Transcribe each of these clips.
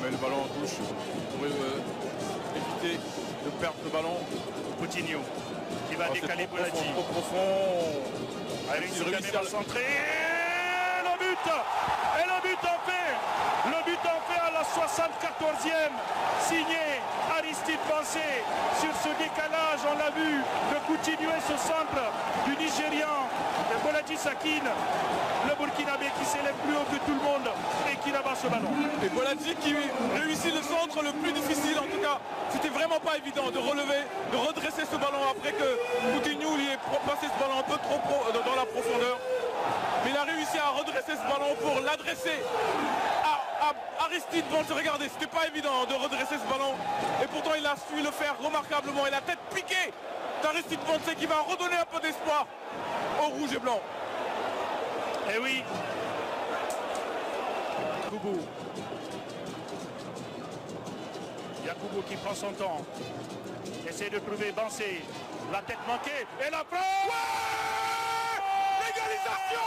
met le ballon en touche pour éviter de perdre le ballon. Coutinho qui va décaler Boulaji. Trop profond. Il réussit à centrer. Le but. Et le but en fait. Le but en fait à la 74e. Signé Aristide Bansé. Sur ce décalage, on l'a vu, de Coutinho et ce centre du Nigérian, de Boulaji Sakine. Le Burkinabé qui s'élève plus haut que tout le monde et qui rabat ce ballon. Et Boulaji qui réussit le centre le plus difficile en tout cas. C'était vraiment pas évident de relever, de redresser ce ballon après que Coutinho lui ait passé ce ballon un peu trop dans la profondeur. Mais il a réussi à redresser ce ballon pour l'adresser à Aristide Bansé. Regardez, c'était pas évident de redresser ce ballon. Et pourtant il a su le faire remarquablement. Et la tête piquée d'Aristide Bansé qui va redonner un peu d'espoir au rouge et blanc. Eh oui. Koubou. Yakoubou qui prend son temps. Essaie de trouver Bansé. La tête manquée. Et la frappe. Ouais, l'égalisation.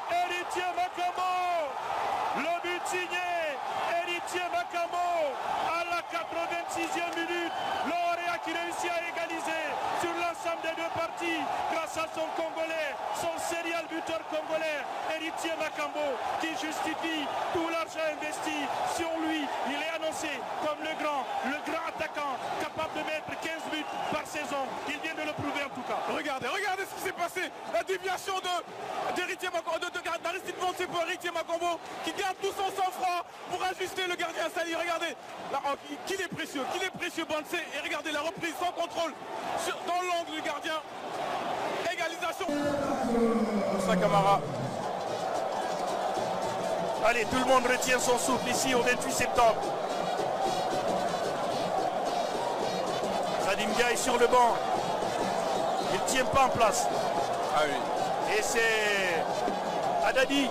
Héritier Makambo. Le but signé. Héritier Makambo. À la 86e minute. L'Oréa qui réussit à égaliser sur l'ensemble des deux parties grâce à son Congolais, son serial buteur congolais, Héritier Makambo, qui justifie tout l'argent investi sur lui. Il est annoncé comme le grand attaquant capable de mettre 15 buts par saison. Il vient de le prouver en tout cas. Regardez ce qui s'est passé. La déviation d'Héritier Makambo, d'Aristide Bansé pour Héritier Makambo, qui garde tout son sang-froid pour ajuster le gardien Sali. Regardez, là, qu'il est précieux Bansé. Et regardez la reprise sans contrôle dans l'angle du gardien. Égalisation. Moussa Camara. Allez, tout le monde retient son souffle ici au 28 septembre. Sadim Dia est sur le banc. Il ne tient pas en place. Ah oui. Et c'est Haddadi,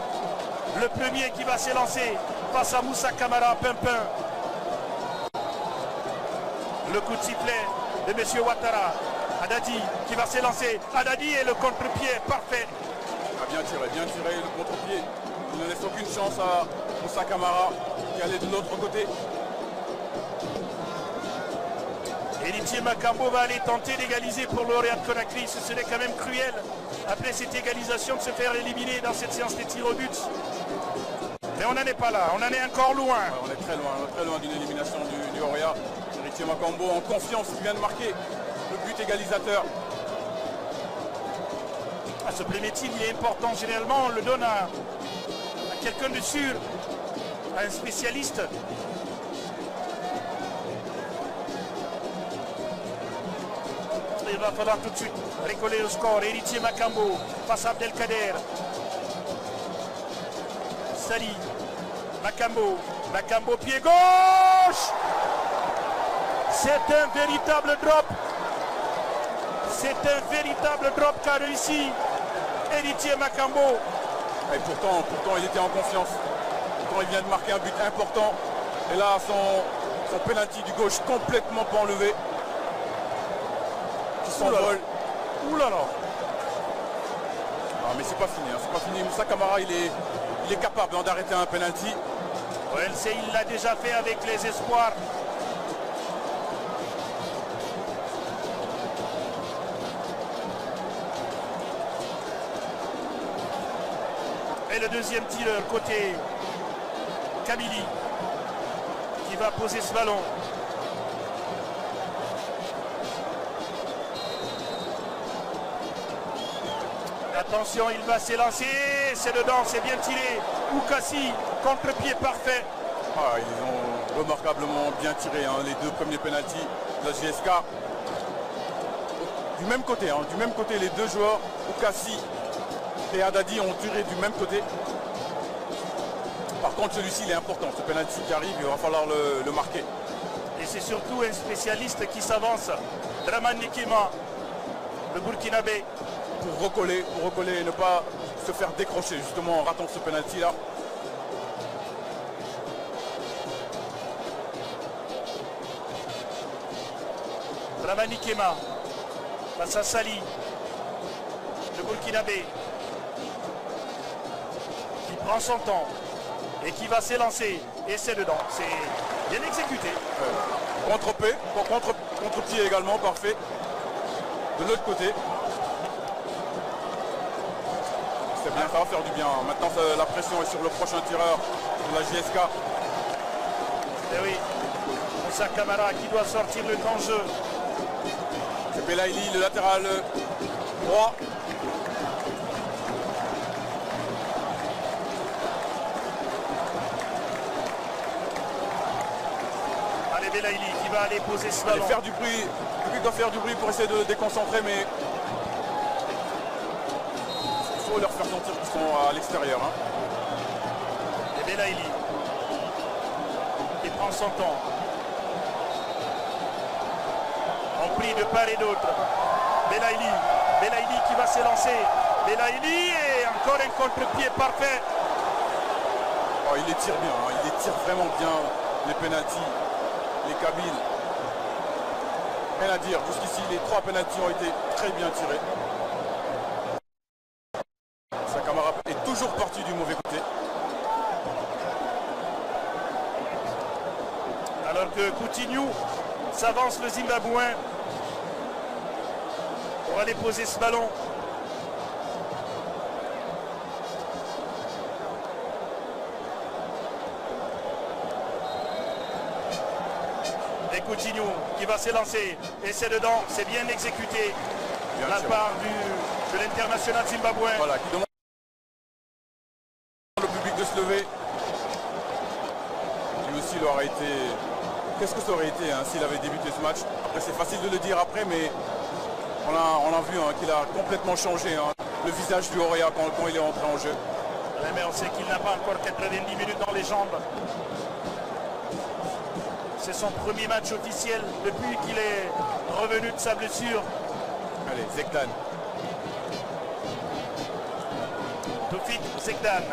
le premier qui va s'élancer face à Moussa Camara Pimpin. Le coup de sifflet de M. Ouattara. Haddadi qui va s'élancer. Haddadi et le contre-pied parfait. Bien tiré le contre-pied. Il ne laisse aucune chance à Moussa Camara qui allait de l'autre côté. Héritier Makambo va aller tenter d'égaliser pour l'Orient de Conakry. Ce serait quand même cruel, après cette égalisation, de se faire éliminer dans cette séance des tirs au but. Mais on n'en est pas là, on en est encore loin. Ouais, on est très loin d'une élimination du Orient. Héritier Makambo en confiance, qui vient de marquer le but égalisateur. Ce plémétine, il est important. Généralement, on le donne à quelqu'un de sûr, à un spécialiste. Il va falloir tout de suite récoller le score. Héritier Makambo face à Abdelkader. Sali. Makambo pied gauche. C'est un véritable drop. C'est un véritable drop qu'a réussi Héritier Makambo. Et pourtant il était en confiance. Pourtant il vient de marquer un but important. Et là son penalty du gauche complètement pas enlevé. Qui s'envole. Ouh là là. Ah mais c'est pas fini. Moussa Camara il est capable d'arrêter un penalty. Ouais, il l'a déjà fait avec les espoirs. Et le deuxième tireur côté Kamili qui va poser ce ballon. Attention, il va s'élancer, c'est dedans, c'est bien tiré. Oukassi, contre-pied parfait. Ah, ils ont remarquablement bien tiré les deux premiers pénaltys de la JSK. Du même côté, les deux joueurs, Oukassi et Haddadi, ont tiré du même côté. Par contre, celui-ci, il est important. Ce pénalty qui arrive, il va falloir le marquer. Et c'est surtout un spécialiste qui s'avance. Draman Nikema, le Burkinabé. Pour recoller et ne pas se faire décrocher justement en ratant ce pénalty-là. Draman Nikema face à Sali, le Burkinabé qui prend son temps. et qui va s'élancer. Et c'est dedans. C'est bien exécuté. Contre-pied également, parfait. De l'autre côté. C'est bien, ça va faire du bien. Maintenant, la pression est sur le prochain tireur de la JSK. Et oui, Moussa Camara qui doit sortir le grand jeu. C'est Belaïli, le latéral droit. Allez, Belaïli qui va aller poser ce ballon. Faire du bruit. Le public doit faire du bruit pour essayer de déconcentrer, mais il faut leur faire sentir qu'ils sont à l'extérieur. Hein. Et Belaïli qui prend son temps. On prie de part et d'autre. Belaïli qui va s'élancer. Belaïli et encore un contre-pied parfait. Oh, il les tire bien, hein. Il les tire vraiment bien, les pénaltys, les Kabyles. Rien à dire, jusqu'ici les 3 pénaltys ont été très bien tirés. Sa camarade est toujours parti du mauvais côté. Alors que Coutinho s'avance, le Zimbabwéen, pour aller poser ce ballon. Et Coutinho qui va s'élancer. Et c'est dedans, c'est bien exécuté. Bien la part de l'international zimbabwéen. Voilà, qui demande au public de se lever. Lui aussi, il aurait été... Qu'est-ce que ça aurait été hein, s'il avait débuté ce match? Après, c'est facile de le dire après, mais on a vu hein, qu'il a complètement changé hein, le visage du Orea quand il est entré en jeu. Ouais, mais on sait qu'il n'a pas encore 90 minutes dans les jambes. C'est son premier match officiel depuis qu'il est revenu de sa blessure. Allez, Zekdan. Toufik Zekdan.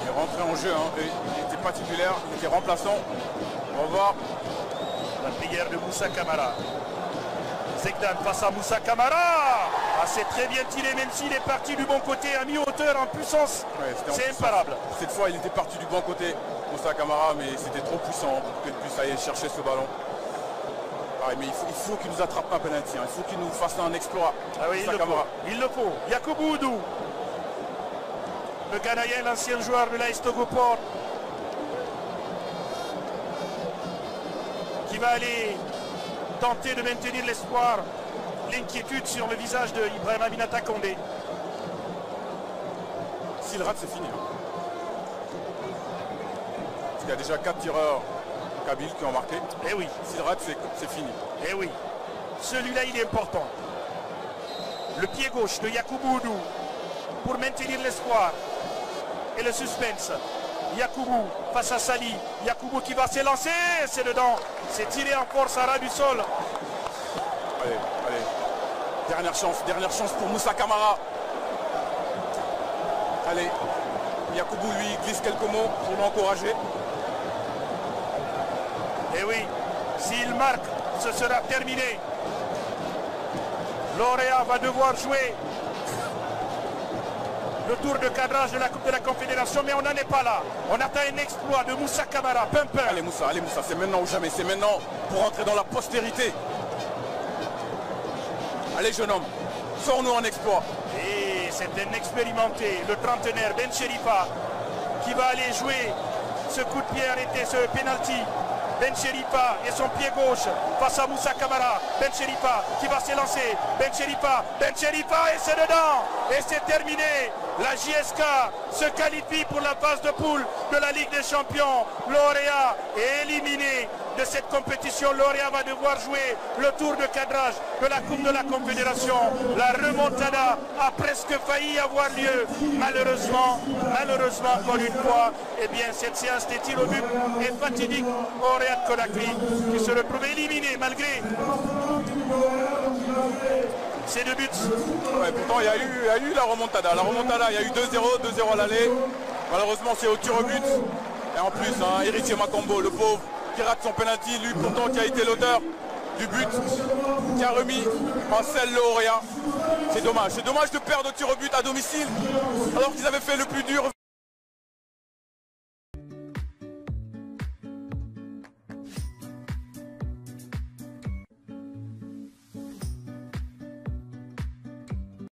Il est rentré en jeu, hein, il n'était pas titulaire, il était remplaçant. On va voir. La prière de Moussa Camara. Zekdan face à Moussa Camara. Ah, c'est très bien tiré, même s'il est parti du bon côté, à mi-hauteur, en puissance. Ouais, c'est imparable. Cette fois, il était parti du bon côté, Moussa Camara, mais c'était trop puissant pour qu'il puisse aller chercher ce ballon. Ah, mais il faut qu'il nous attrape un penalty, hein. Il faut qu'il nous fasse un exploit. Ah oui, il le faut. Yakubu Oudou, le Ghanéen, l'ancien joueur de l'AS Togoport, qui va aller tenter de maintenir l'espoir, l'inquiétude sur le visage de Ibrahim Aminata Condé. S'il rate, c'est fini. Hein. Il y a déjà 4 tireurs kabyles qui ont marqué. Eh oui. S'il rate, c'est fini. Eh oui. Celui-là, il est important. Le pied gauche de Yakubu Oudou pour maintenir l'espoir et le suspense. Yakubu face à Sali. Yakubu qui va s'élancer. C'est dedans. C'est tiré en force à ras du sol. Allez, allez. Dernière chance pour Moussa Camara. Allez. Yakubu lui glisse quelques mots pour l'encourager. Et oui, s'il marque, ce sera terminé. L'Orea va devoir jouer le tour de cadrage de la Coupe de la Confédération, mais on n'en est pas là. On attend un exploit de Moussa Camara. Pimpin. Allez Moussa, c'est maintenant ou jamais. C'est maintenant pour entrer dans la postérité. Allez jeune homme, sors-nous un exploit. Et c'est un expérimenté, le trentenaire Ben Cherifa, qui va aller jouer ce coup de pied arrêté, ce penalty. Ben Cherifa et son pied gauche face à Moussa Camara. Ben Cherifa qui va s'élancer. Ben Cherifa et c'est dedans. Et c'est terminé. La JSK se qualifie pour la phase de poule de la Ligue des Champions. L'Orea est éliminé de cette compétition. L'Orea va devoir jouer le tour de cadrage de la Coupe de la Confédération. La remontada a presque failli avoir lieu. Malheureusement, encore une fois, eh bien, cette séance des tirs au but est fatidique. Orea de Conakry qui se retrouve éliminé malgré ces 2 buts. Ouais, pourtant il y a eu la remontada. La remontada, il y a eu 2-0 à l'aller. Malheureusement c'est au tir au but. Et en plus, hein, Héritier Makambo, le pauvre, qui rate son penalty, lui pourtant qui a été l'auteur du but, qui a remis en selle le Orea. C'est dommage de perdre au tir au but à domicile, alors qu'ils avaient fait le plus dur